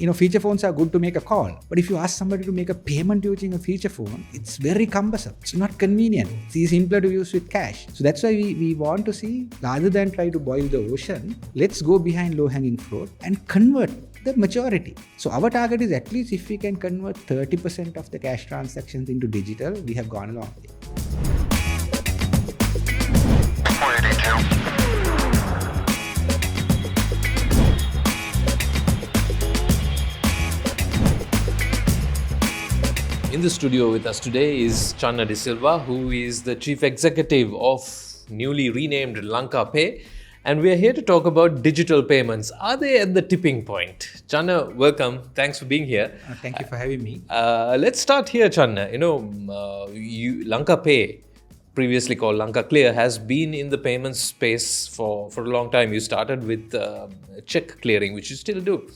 Feature phones are good to make a call. But if you ask somebody to make a payment using a feature phone, it's very cumbersome. It's not convenient. It's simpler to use with cash. So that's why we want to see, rather than try to boil the ocean, let's go behind low-hanging fruit and convert the majority. So our target is, at least if we can convert 30% of the cash transactions into digital, we have gone a long way. In the studio with us today is Channa Silva, who is the Chief Executive of newly renamed LankaPay. And we are here to talk about digital payments. Are they at the tipping point? Channa, welcome. Thanks for being here. Thank you for having me. Let's start here, Channa. LankaPay, previously called LankaClear, has been in the payments space for a long time. You started with check clearing, which you still do.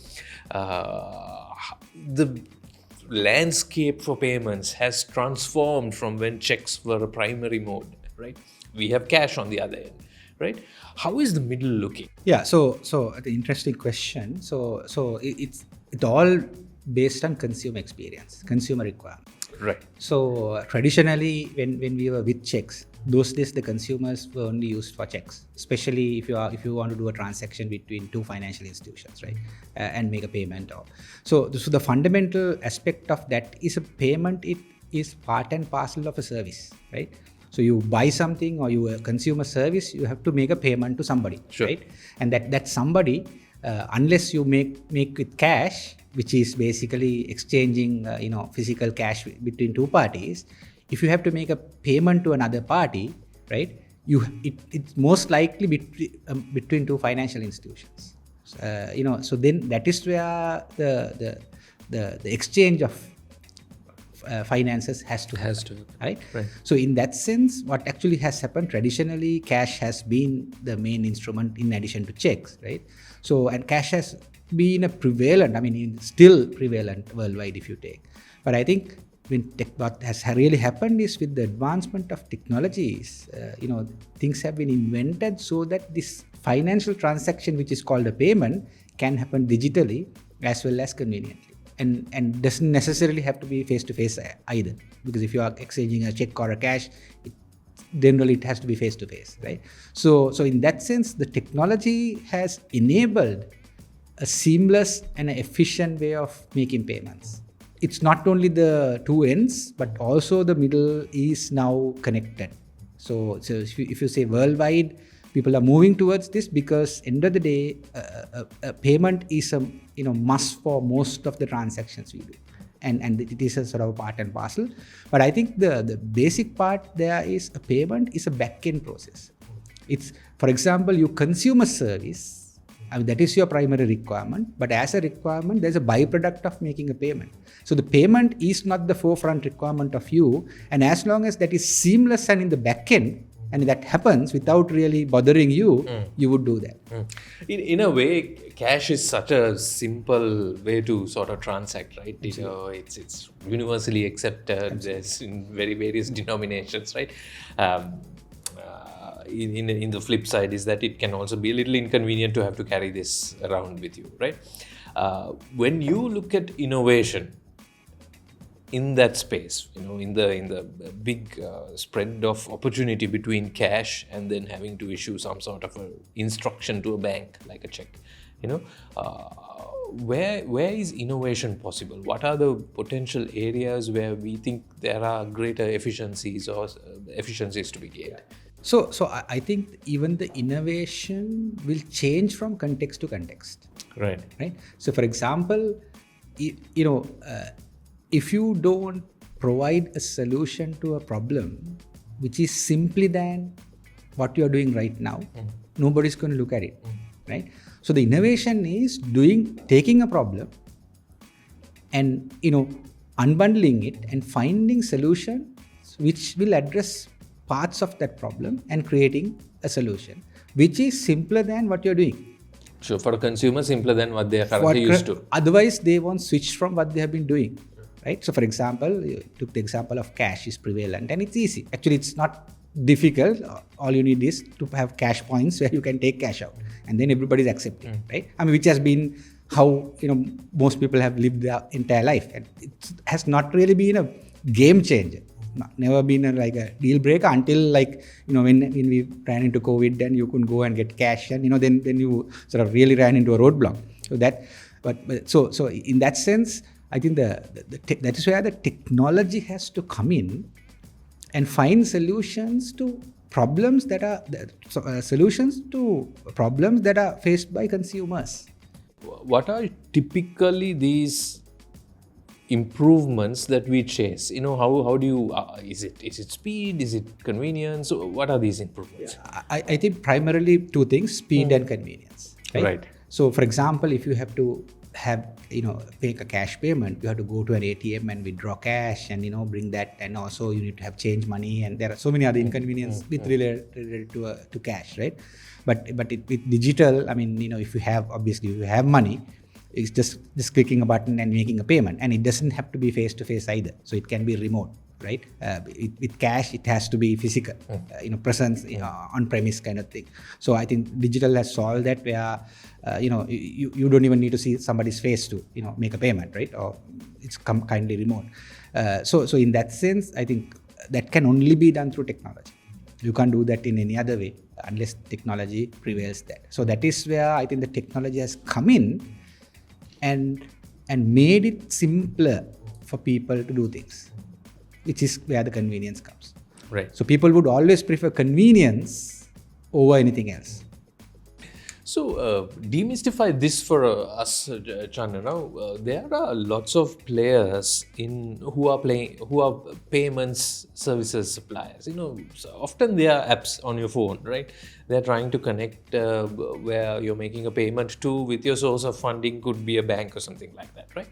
The landscape for payments has transformed from when checks were a primary mode, right? We have cash on the other end, right? How is the middle looking? Yeah, so the interesting question. So it's all based on consumer experience, consumer requirement. Right. So traditionally, when we were with checks, those days the consumers were only used for checks, especially if you want to do a transaction between two financial institutions, right, and make a payment. So the fundamental aspect of that is a payment. It is part and parcel of a service, right? So you buy something or you consume a service, you have to make a payment to somebody, sure, right? And that somebody, unless you make with cash, which is basically exchanging physical cash between two parties, if you have to make a payment to another party, right, it's most likely between two financial institutions. So then that is where the exchange of finances has to happen, right? So in that sense, what actually has happened, traditionally cash has been the main instrument in addition to checks, right? So, and cash has been still prevalent worldwide if you take. But I think what has really happened is, with the advancement of technologies, things have been invented so that this financial transaction, which is called a payment, can happen digitally as well as conveniently. And doesn't necessarily have to be face-to-face either, because if you are exchanging a check or a cash, generally it has to be face-to-face, right? So in that sense, the technology has enabled a seamless and an efficient way of making payments. It's not only the two ends, but also the middle is now connected. So if you say worldwide, people are moving towards this, because end of the day, a payment is a must for most of the transactions we do, and it is a sort of a part and parcel. But I think the basic part there is, a payment is a back-end process. It's, for example, you consume a service. That is your primary requirement, but as a requirement, there's a byproduct of making a payment. So the payment is not the forefront requirement of you, and as long as that is seamless and in the back end, and that happens without really bothering you, you would do that. In a way, cash is such a simple way to sort of transact, right? It's universally accepted. There's in very various denominations, right? In the flip side is that it can also be a little inconvenient to have to carry this around with you, right? When you look at innovation in that space, in the big spread of opportunity between cash and then having to issue some sort of a instruction to a bank like a check, where is innovation possible? What are the potential areas where we think there are greater efficiencies to be gained? So I think even the innovation will change from context to context. Right. So for example, if you don't provide a solution to a problem which is simply than what you are doing right now, nobody's going to look at it, right? So the innovation is taking a problem and unbundling it and finding solutions which will address parts of that problem and creating a solution which is simpler than what you're doing. Sure, for a consumer, simpler than what they are currently used to. Otherwise, they won't switch from what they have been doing, right? So for example, you took the example of cash is prevalent and it's easy. Actually, it's not difficult. All you need is to have cash points where you can take cash out, and then everybody's accepting, right? Which has been how most people have lived their entire life, and it has not really been a game changer. Never been like a deal breaker until when we ran into COVID and you couldn't go and get cash, and then you sort of really ran into a roadblock. So that, so in that sense, I think that is where the technology has to come in and find solutions to problems that are faced by consumers. What are typically these improvements that we chase? How do you is it speed, is it convenience? What are these improvements? I think primarily two things: speed and convenience, right? So for example, if you have to make a cash payment, you have to go to an ATM and withdraw cash and bring that, and also you need to have change money, and there are so many other inconveniences related to cash, right? But with digital, if you have money, it's just clicking a button and making a payment, and it doesn't have to be face to face either. So it can be remote, right? With cash, it has to be physical, presence, on premise kind of thing. So I think digital has solved that, where you don't even need to see somebody's face to make a payment, right? Or it's kindly remote. So in that sense, I think that can only be done through technology. You can't do that in any other way unless technology prevails that. So that is where I think the technology has come in and made it simpler for people to do things, which is where the convenience comes. Right. So people would always prefer convenience over anything else. So demystify this for us, Channa. Now there are lots of players who are payments services suppliers. So often there are apps on your phone, right? They're trying to connect where you're making a payment to with your source of funding, could be a bank or something like that, right?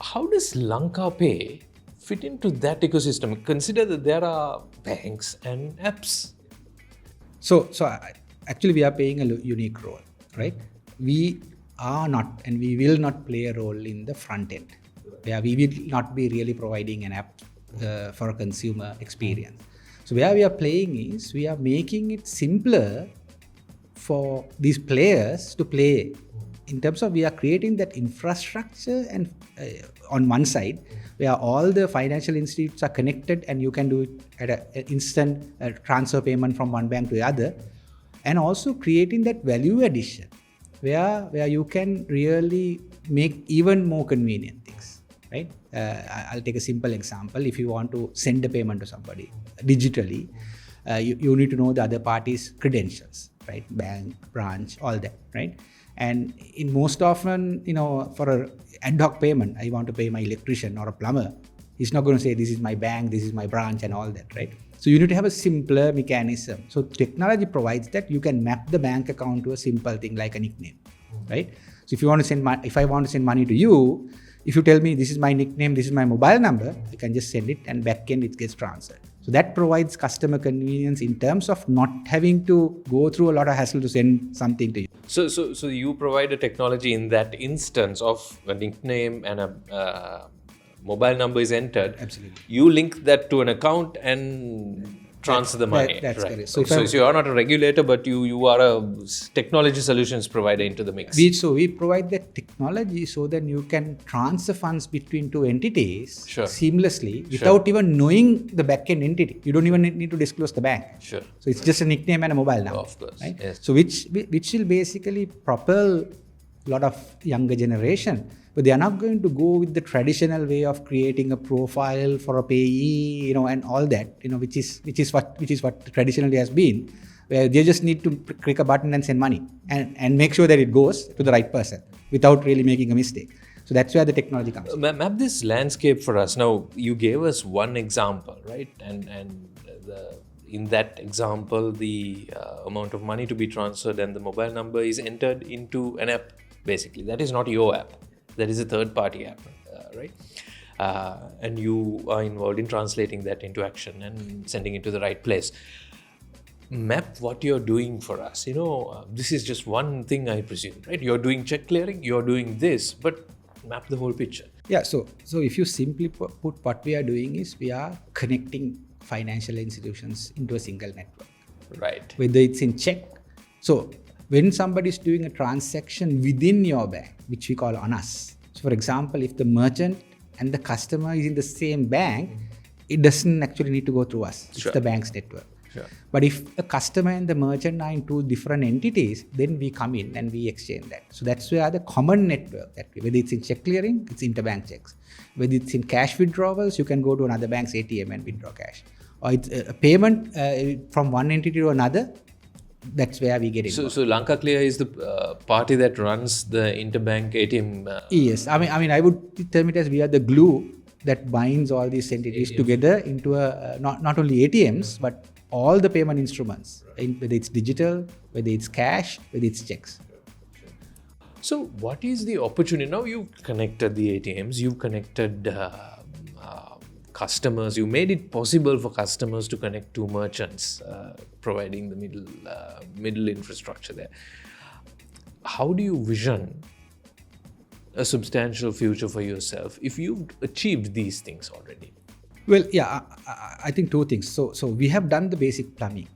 How does LankaPay fit into that ecosystem? Consider that there are banks and apps. So actually, we are playing a unique role, right? We are not, and we will not play a role in the front end, where we will not be really providing an app for a consumer experience. So where we are playing is, we are making it simpler for these players to play, in terms of we are creating that infrastructure, and on one side, where all the financial institutes are connected, and you can do it at an instant transfer payment from one bank to the other. And also creating that value addition, where you can really make even more convenient things, right? I'll take a simple example. If you want to send a payment to somebody digitally, you need to know the other party's credentials, right? Bank, branch, all that, right? And in most often, for an ad hoc payment, I want to pay my electrician or a plumber, he's not going to say, this is my bank, this is my branch, and all that, right? So you need to have a simpler mechanism. So technology provides that. You can map the bank account to a simple thing like a nickname, right? So if I want to send money to you, if you tell me this is my nickname, this is my mobile number, I can just send it, and back end it gets transferred. So that provides customer convenience in terms of not having to go through a lot of hassle to send something to you. So you provide a technology in that instance of a nickname and a mobile number is entered. Absolutely. You link that to an account and transfer the money. That's right. correct. So you are not a regulator, but you are a technology solutions provider into the mix. We provide that technology so that you can transfer funds between two entities seamlessly without even knowing the back-end entity. You don't even need to disclose the bank. Sure. So it's just a nickname and a mobile number. Of course. Right? Yes. So which will basically propel a lot of younger generation. But they are not going to go with the traditional way of creating a profile for a payee, and all that, which is what traditionally has been, where they just need to click a button and send money and make sure that it goes to the right person without really making a mistake. So that's where the technology comes. Map this landscape for us. Now, you gave us one example, right? And in that example, the amount of money to be transferred and the mobile number is entered into an app, basically. That is not your app. That is a third-party app, right? And you are involved in translating that into action and sending it to the right place. Map what you're doing for us. This is just one thing, I presume, right? You're doing check clearing, you're doing this, but map the whole picture. Yeah, so if you simply put, what we are doing is we are connecting financial institutions into a single network. Right. Whether it's in check. So when somebody is doing a transaction within your bank, which we call on us. So for example, if the merchant and the customer is in the same bank, it doesn't actually need to go through us. It's the bank's network. Sure. But if the customer and the merchant are in two different entities, then we come in and we exchange that. So that's where the common network, that whether it's in check clearing, it's interbank checks. Whether it's in cash withdrawals, you can go to another bank's ATM and withdraw cash. Or it's a payment from one entity to another, that's where we get involved. So LankaClear is the party that runs the interbank ATM. Yes, I mean, I would term it as we are the glue that binds all these entities together into a not only ATMs but all the payment instruments, whether it's digital, whether it's cash, whether it's checks. So what is the opportunity? Now you've connected the ATMs, you've connected customers, you made it possible for customers to connect to merchants, providing the middle infrastructure there. How do you vision a substantial future for yourself if you've achieved these things already? Well, yeah, I think two things. So we have done the basic plumbing.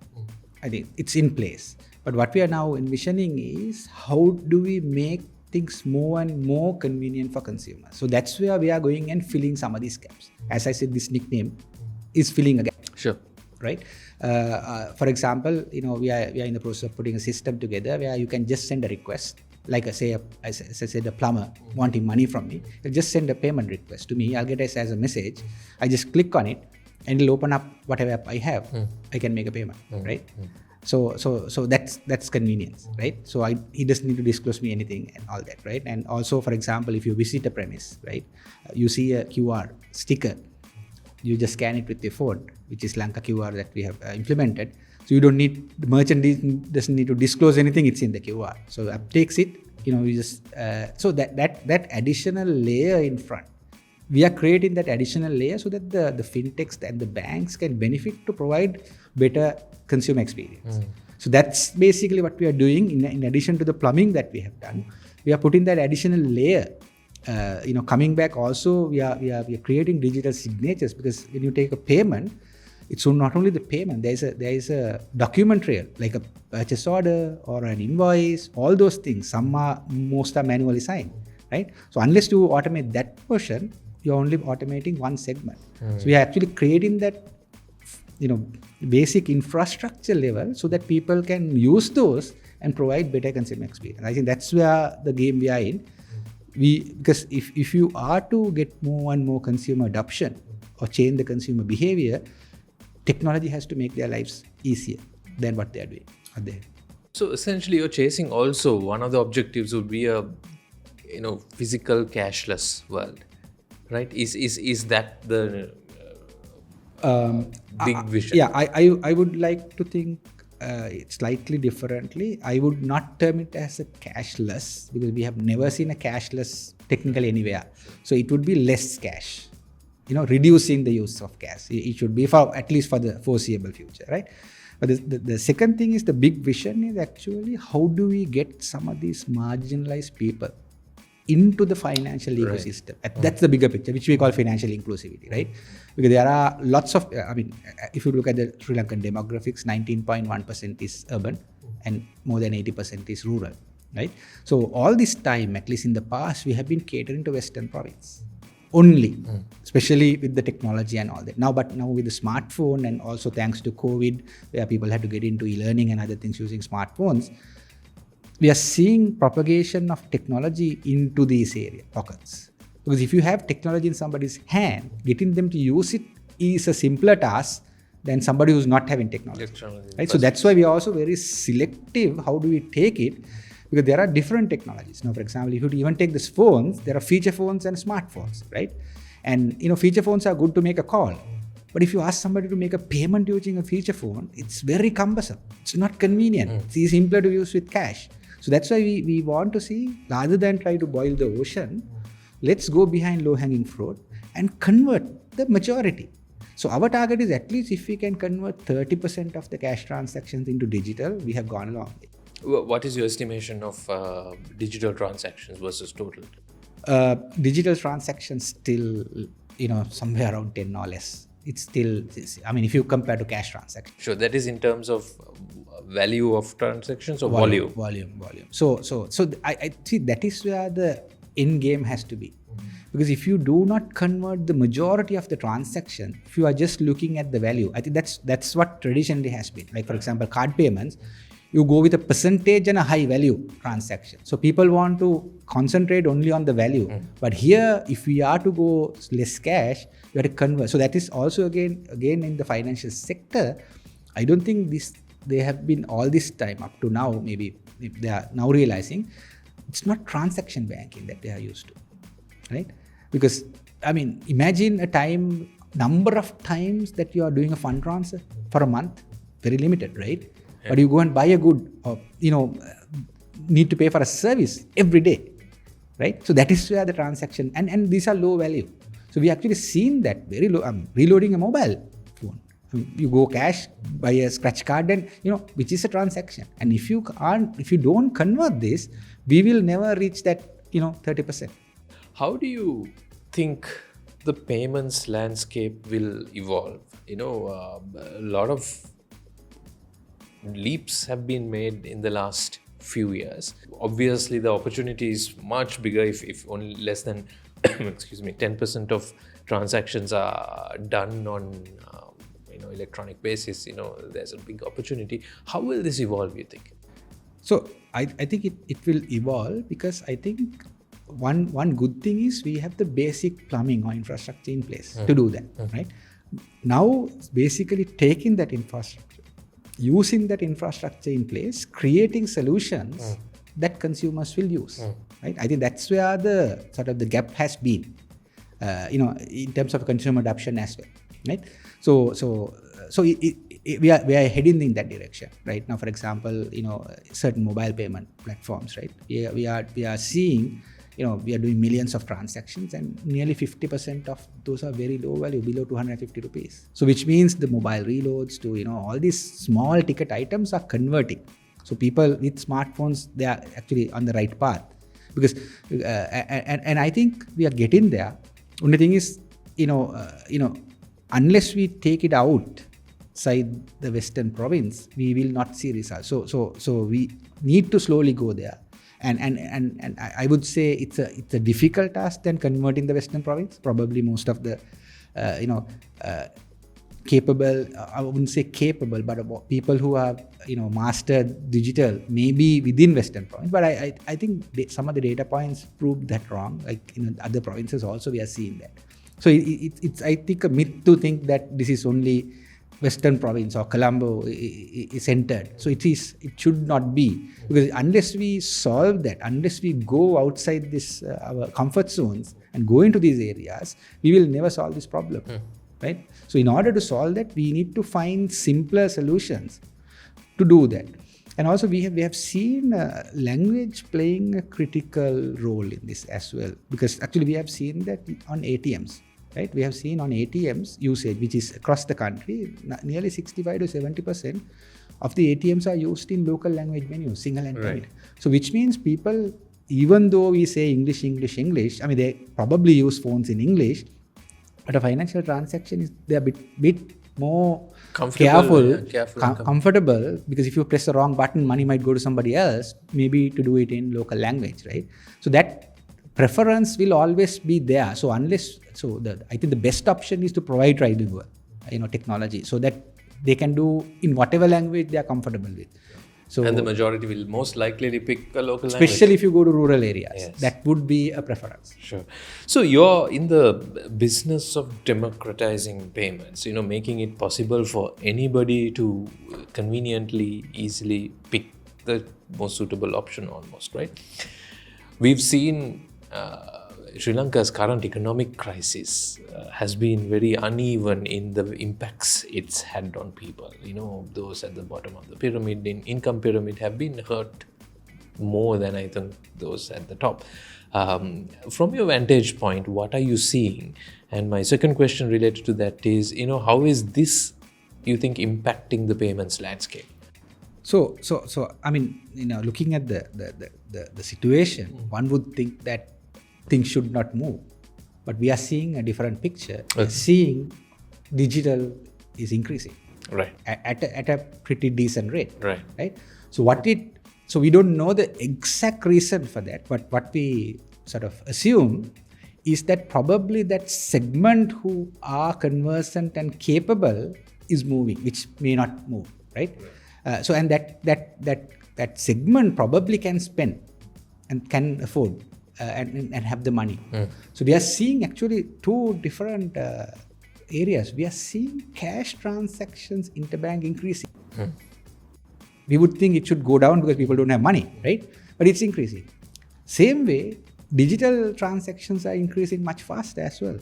I think it's in place. But what we are now envisioning is how do we make things more and more convenient for consumers. So that's where we are going and filling some of these gaps. As I said, this nickname is filling a gap. Sure. Right? For example, we are in the process of putting a system together where you can just send a request. Like as I said, a plumber wanting money from me, he'll just send a payment request to me. I'll get it as a message. I just click on it and it'll open up whatever app I have. I can make a payment, right? So that's convenience, right? So he doesn't need to disclose me anything and all that, right? And also, for example, if you visit a premise, right, you see a QR sticker, you just scan it with your phone, which is Lanka QR that we have implemented. So you don't need, the merchant doesn't need to disclose anything, it's in the QR. So app takes it, you just, so that additional layer in front, we are creating that additional layer so that the fintechs and the banks can benefit to provide better consumer experience. So that's basically what we are doing in addition to the plumbing that we have done. We are putting that additional layer. Coming back also, we are creating digital signatures, because when you take a payment, it's not only the payment, there is a document trail, like a purchase order or an invoice, all those things. Most are manually signed, right? So unless you automate that portion, you're only automating one segment. So we are actually creating that, basic infrastructure level so that people can use those and provide better consumer experience. I think that's where the game we are in. Because if you are to get more and more consumer adoption or change the consumer behavior, technology has to make their lives easier than what they are doing. So essentially, you're chasing also, one of the objectives would be a physical cashless world, right? Is that the big vision? Yeah, I would like to think it slightly differently. I would not term it as a cashless, because we have never seen a cashless technically anywhere. So it would be less cash, reducing the use of cash. It should be at least for the foreseeable future, right? But the second thing is, the big vision is actually how do we get some of these marginalized people into the financial ecosystem. That's the bigger picture, which we call financial inclusivity, right? Because there are lots of, if you look at the Sri Lankan demographics, 19.1% is urban and more than 80% is rural, right? So all this time, at least in the past, we have been catering to Western province only, especially with the technology and all that. Now with the smartphone, and also thanks to COVID, where people had to get into e-learning and other things using smartphones, we are seeing propagation of technology into these pockets. Because if you have technology in somebody's hand, getting them to use it is a simpler task than somebody who's not having technology. Right? So that's why we are also very selective. How do we take it? Because there are different technologies. Now, for example, if you even take these phones, there are feature phones and smartphones, right? And feature phones are good to make a call. But if you ask somebody to make a payment using a feature phone, it's very cumbersome. It's not convenient. It's simpler to use with cash. So that's why we want to see, rather than try to boil the ocean, let's go behind low-hanging fruit and convert the majority. So our target is, at least if we can convert 30% of the cash transactions into digital, we have gone a long way. What is your estimation of digital transactions versus total? Digital transactions still, somewhere around 10 or less. it's still, I mean, if you compare to cash transactions. Sure, that is in terms of value of transactions or volume. Volume. I see that is where the end game has to be. Because if you do not convert the majority of the transaction, if you are just looking at the value, I think that's what traditionally has been. Like for example, card payments, you go with a percentage and a high value transaction. So people want to concentrate only on the value. But here, if we are to go less cash, you have to convert. So that is also again in the financial sector. I don't think they have been all this time up to now. Maybe they are now realizing it's not transaction banking that they are used to, right? Because I mean, imagine number of times that you are doing a fund transfer for a month, very limited, right? Yeah. But you go and buy a good, or need to pay for a service every day, right? So that is where the transaction, and these are low value. So we actually seen that very low. Reloading a mobile phone, you go cash, buy a scratch card, and which is a transaction. And if you don't convert this, we will never reach that 30%. How do you think the payments landscape will evolve? A lot of leaps have been made in the last few years. Obviously, the opportunity is much bigger if only less than 10% of transactions are done on electronic basis. There's a big opportunity. How will this evolve, you think? So I think it will evolve, because I think one good thing is we have the basic plumbing or infrastructure in place to do that, right? Now, basically taking that infrastructure, using that infrastructure in place, creating solutions that consumers will use, right? I think that's where the sort of the gap has been, in terms of consumer adoption as well, right? So we are heading in that direction right now. For example, certain mobile payment platforms, right? We are seeing, we are doing millions of transactions, and nearly 50% of those are very low value, below 250 rupees. So which means the mobile reloads to, all these small ticket items are converting. So people with smartphones, they are actually on the right path, because, and I think we are getting there. Only thing is, unless we take it outside the Western province, we will not see results. So we need to slowly go there. And I would say it's a difficult task than converting the Western province. Probably most of the capable, I wouldn't say capable, but people who have mastered digital maybe within Western province. But I think some of the data points proved that wrong. Like in other provinces also we are seeing that. So it's I think a myth to think that this is only Western province or Colombo is centered. So it should not be, because unless we solve that, unless we go outside this our comfort zones and go into these areas, we will never solve this problem, right? So in order to solve that, we need to find simpler solutions to do that. And also we have seen language playing a critical role in this as well, because actually we have seen that on ATMs. Right, we have seen on ATMs usage, which is across the country, nearly 65 to 70% of the ATMs are used in local language menus, single and right. So which means people, even though we say English, I mean, they probably use phones in English, but a financial transaction they're a bit more comfortable, because if you press the wrong button, money might go to somebody else, maybe to do it in local language, right? So that preference will always be there. I think the best option is to provide trilingual, technology, so that they can do in whatever language they are comfortable with. So, and the majority will most likely pick a local language. Especially if you go to rural areas, yes. That would be a preference. Sure. So you're in the business of democratizing payments, making it possible for anybody to conveniently, easily pick the most suitable option almost, right? We've seen Sri Lanka's current economic crisis has been very uneven in the impacts it's had on people. Those at the bottom of the pyramid, in income pyramid, have been hurt more than I think those at the top. From your vantage point, what are you seeing? And my second question related to that is, how is this, you think, impacting the payments landscape? So I mean, looking at the situation, one would think that things should not move, but we are seeing a different picture. We're seeing digital is increasing Right. at a pretty decent rate. Right. So we don't know the exact reason for that, but what we sort of assume is that probably that segment who are conversant and capable is moving, which may not move, right? So and that segment probably can spend and can afford and have the money. So we are seeing actually two different areas. We are seeing cash transactions interbank increasing. We would think it should go down because people don't have money, right? But it's increasing. Same way, digital transactions are increasing much faster as well.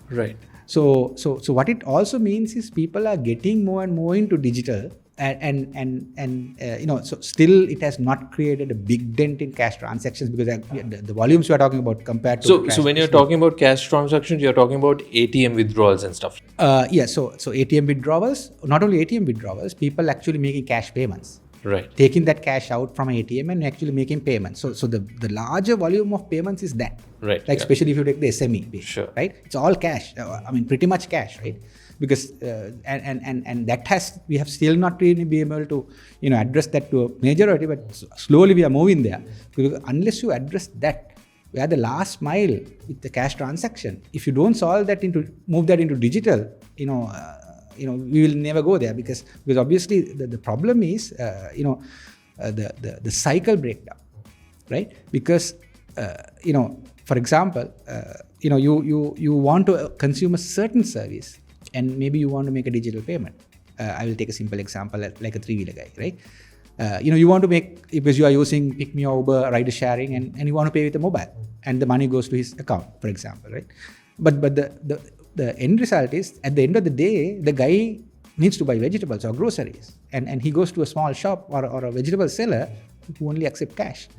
Right. So what it also means is people are getting more and more into digital, and so still it has not created a big dent in cash transactions because the volumes we are talking about compared to So when you're talking about cash transactions, you're talking about ATM withdrawals and stuff. So ATM withdrawals, not only ATM withdrawals, people actually making cash payments. Right. Taking that cash out from ATM and actually making payments. So the larger volume of payments is that. Right. Like especially if you take the SME base, Sure. right? It's all cash. Pretty much cash, right? Because and that we have still not really been able to address that to a majority, but slowly we are moving there. Because unless you address that, where the last mile with the cash transaction, if you don't move that into digital, we will never go there because obviously the problem is the cycle breakdown, right? Because for example, you want to consume a certain service and maybe you want to make a digital payment. I will take a simple example like a three-wheeler guy, right? You want to make, because you are using Pick Me or Uber rider sharing and you want to pay with a mobile and the money goes to his account, for example, right? But the end result is, at the end of the day, the guy needs to buy vegetables or groceries and he goes to a small shop or a vegetable seller who only accept cash.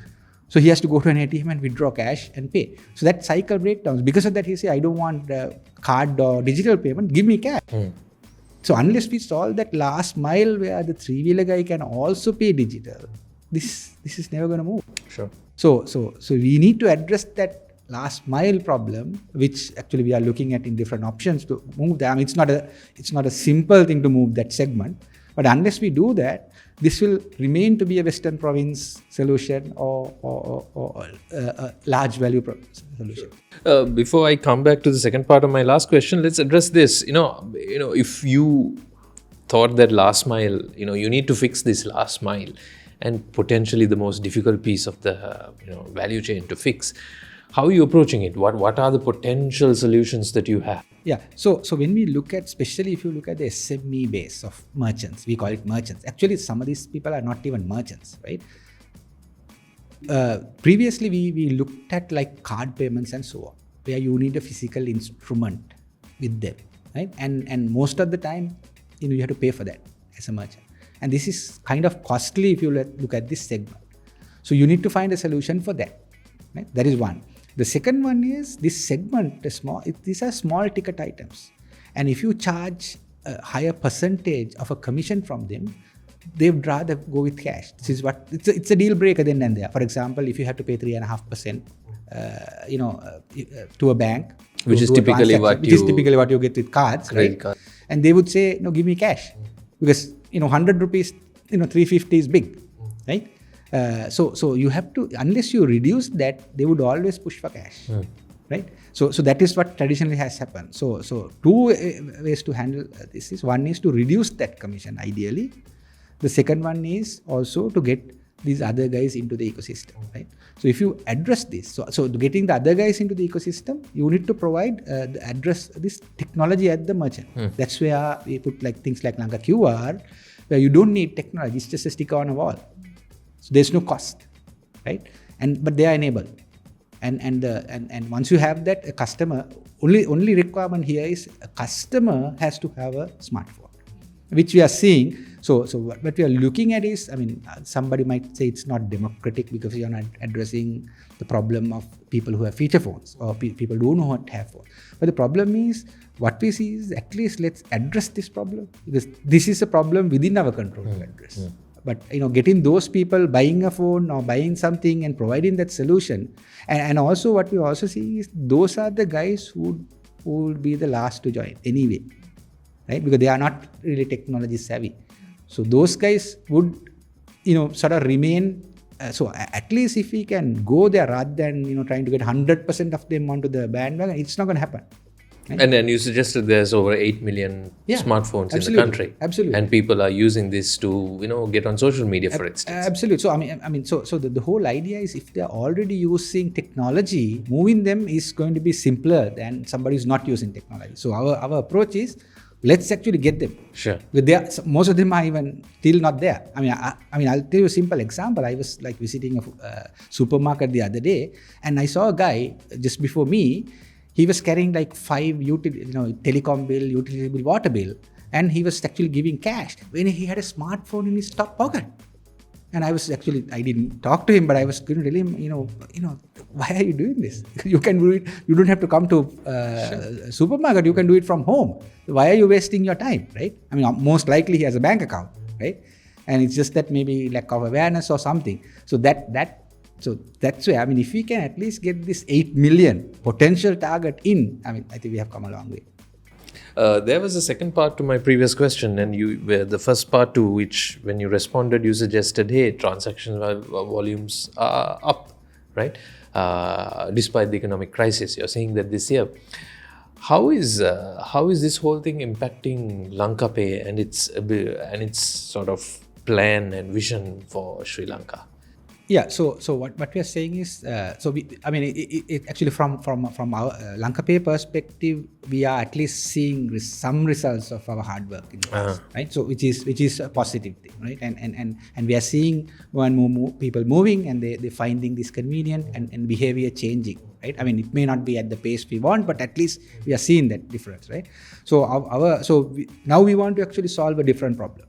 So he has to go to an ATM and withdraw cash and pay. So that cycle breakdowns. Because of that, he say, I don't want card or digital payment, give me cash. So unless we solve that last mile where the three-wheeler guy can also pay digital, this is never going to move. Sure. So we need to address that last mile problem, which actually we are looking at in different options to move that. It's not a simple thing to move that segment, but unless we do that, this will remain to be a Western province solution or a large value solution. Before I come back to the second part of my last question, let's address this. If you thought that last mile, you need to fix this last mile, and potentially the most difficult piece of the value chain to fix, how are you approaching it? What are the potential solutions that you have? Yeah, so when we look at, especially if you look at the SME base of merchants, we call it merchants. Actually, some of these people are not even merchants, right? Previously, we looked at like card payments and so on, where you need a physical instrument with them, right? And most of the time, you have to pay for that as a merchant. And this is kind of costly if you look at this segment. So you need to find a solution for that, right? That is one. The second one is this segment, these are small ticket items. And if you charge a higher percentage of a commission from them, they would rather go with cash. This is what, it's a deal breaker then and there. For example, if you have to pay 3.5%, to a bank, which is typically what you get with cards, right? Card. And they would say, no, give me cash. Because, 100 rupees, 350 is big, right? So you have to, unless you reduce that, they would always push for cash, right? So that is what traditionally has happened. So two ways to handle this is, one is to reduce that commission ideally. The second one is also to get these other guys into the ecosystem, right? So if you address this, so getting the other guys into the ecosystem, you need to provide address this technology at the merchant. That's where we put like things like Lanka QR, where you don't need technology, it's just a sticker on a wall. So there's no cost, right? But they are enabled. And once you have that, a customer, only requirement here is a customer has to have a smartphone, which we are seeing. So what we are looking at is, somebody might say it's not democratic because you are not addressing the problem of people who have feature phones or people who don't know how to have phones. But the problem is, what we see is, at least let's address this problem, because this is a problem within our control to address. But getting those people buying a phone or buying something and providing that solution, and also what we also see is those are the guys who will be the last to join anyway. right? Because they are not really technology savvy. So those guys would, sort of remain. So at least if we can go there rather than, trying to get 100% of them onto the bandwagon, it's not going to happen. Right? And then you suggested there's over 8 million smartphones in the country. Absolutely. And people are using this to, get on social media, for instance. Absolutely. So so the whole idea is if they're already using technology, moving them is going to be simpler than somebody who's not using technology. So our approach is, let's actually get them. Sure. Most of them are even still not there. I'll tell you a simple example. I was like visiting a supermarket the other day, and I saw a guy just before me. He was carrying like 5 telecom bill, utility bill, water bill, and he was actually giving cash when he had a smartphone in his top pocket. And I didn't talk to him, but I was going to tell him, why are you doing this? You can do it. You don't have to come to supermarket. You can do it from home. Why are you wasting your time, right? Most likely he has a bank account, right? And it's just that maybe lack of awareness or something. So that's where, if we can at least get this 8 million potential target in, I think we have come a long way. There was a second part to my previous question, and the first part to which, when you responded, you suggested, hey, transaction volumes are up, right? Despite the economic crisis, you're saying that this year. How is this whole thing impacting LankaPay and its sort of plan and vision for Sri Lanka? Yeah, so what we are saying is, actually from our LankaPay perspective, we are at least seeing some results of our hard work in this, right? So which is a positive thing, right? And we are seeing more and more people moving, and they finding this convenient and behavior changing, right? It may not be at the pace we want, but at least we are seeing that difference, right? So now we want to actually solve a different problem,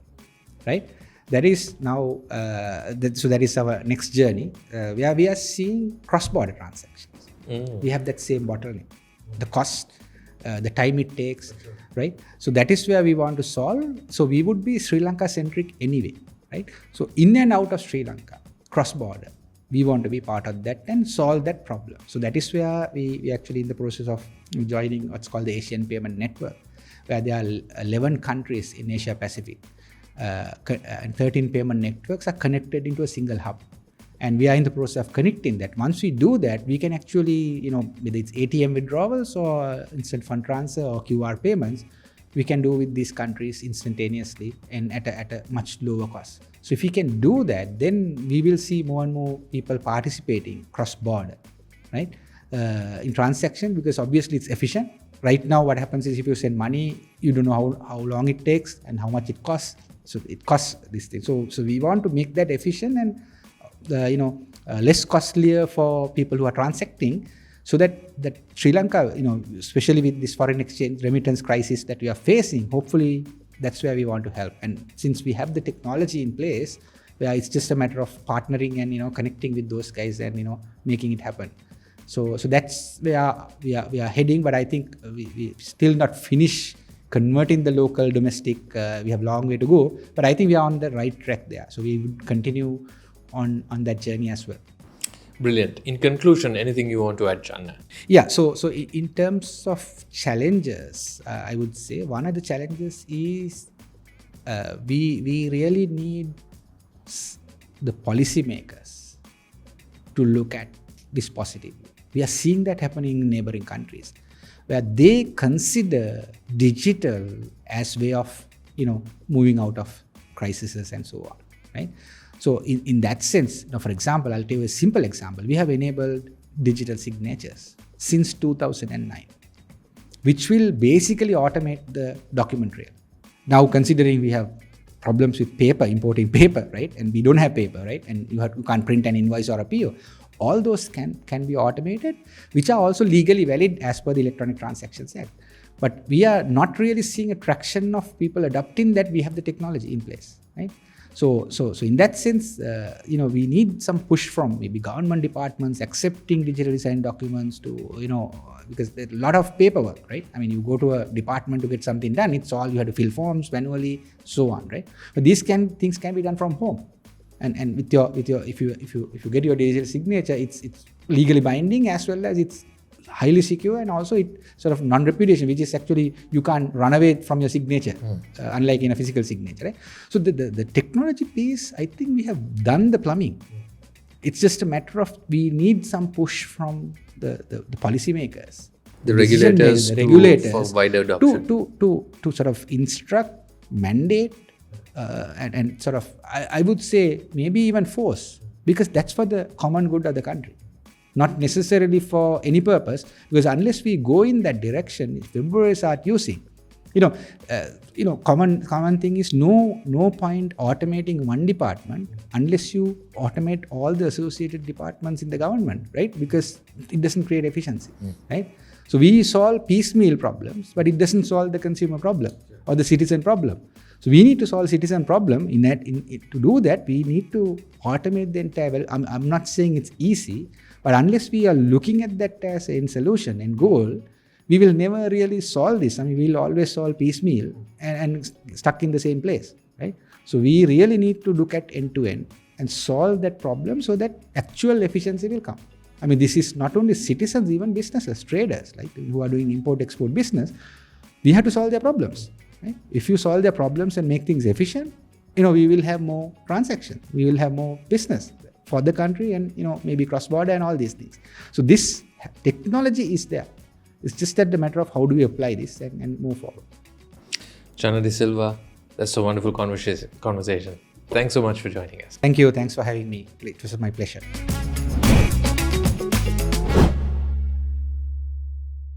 right? That is now, that is our next journey, where we are seeing cross-border transactions. We have that same bottleneck, the cost, the time it takes, right? So that is where we want to solve. So we would be Sri Lanka-centric anyway, right? So in and out of Sri Lanka, cross-border, we want to be part of that and solve that problem. So that is where we actually in the process of joining what's called the Asian Payment Network, where there are 11 countries in Asia Pacific. And 13 payment networks are connected into a single hub, and we are in the process of connecting that. Once we do that, we can actually, whether it's ATM withdrawals or instant fund transfer or QR payments, we can do with these countries instantaneously and at a much lower cost. So if we can do that, then we will see more and more people participating cross-border, right, in transaction, because obviously it's efficient. Right now, what happens is if you send money, you don't know how long it takes and how much it costs. So it costs this thing. So we want to make that efficient and less costlier for people who are transacting, so that Sri Lanka, especially with this foreign exchange remittance crisis that we are facing, hopefully that's where we want to help. And since we have the technology in place, where it's just a matter of partnering and connecting with those guys and making it happen. So that's where we are heading. But I think we still not finished converting the local domestic. We have a long way to go, but I think we are on the right track there. So we would continue on that journey as well. Brilliant. In conclusion, anything you want to add, Channa? Yeah. So in terms of challenges, I would say one of the challenges is we really need the policymakers to look at this positively. We are seeing that happening in neighboring countries, where they consider digital as way of moving out of crises and so on, right? So in that sense, for example, I'll tell you a simple example. We have enabled digital signatures since 2009, which will basically automate the document trail. Now, considering we have problems with paper, importing paper, right, and we don't have paper, right, and you can't print an invoice or a PO, all those can be automated, which are also legally valid as per the Electronic Transactions Act. But we are not really seeing a traction of people adopting that. We have the technology in place, right? So in that sense, we need some push from maybe government departments accepting digitally signed documents to, because there's a lot of paperwork, right? You go to a department to get something done, it's all you have to fill forms manually, so on, right? But these things can be done from home. And with your if you get your digital signature, it's legally binding as well as it's highly secure, and also it sort of non-repudiation, which is actually you can't run away from your signature, unlike in a physical signature. Right? So the technology piece, I think we have done the plumbing. It's just a matter of we need some push from the policymakers, the regulators, for wider adoption, to sort of instruct, mandate, and sort of I would say maybe even force, because that's for the common good of the country, not necessarily for any purpose. Because unless we go in that direction, if employers start using, common thing is no point automating one department unless you automate all the associated departments in the government, right? Because it doesn't create efficiency, right? So we solve piecemeal problems, but it doesn't solve the consumer problem or the citizen problem. So we need to solve citizen problem. To do that, we need to automate the entire. I'm not saying it's easy, but unless we are looking at that as a solution and goal, we will never really solve this. We'll always solve piecemeal and stuck in the same place, right? So we really need to look at end to end and solve that problem so that actual efficiency will come. This is not only citizens, even businesses, traders, like who are doing import-export business. We have to solve their problems. Right? If you solve their problems and make things efficient, we will have more transactions. We will have more business for the country and, maybe cross-border and all these things. So this technology is there. It's just that the matter of how do we apply this and move forward. Channa Silva, that's a wonderful conversation. Thanks so much for joining us. Thank you. Thanks for having me. It was my pleasure.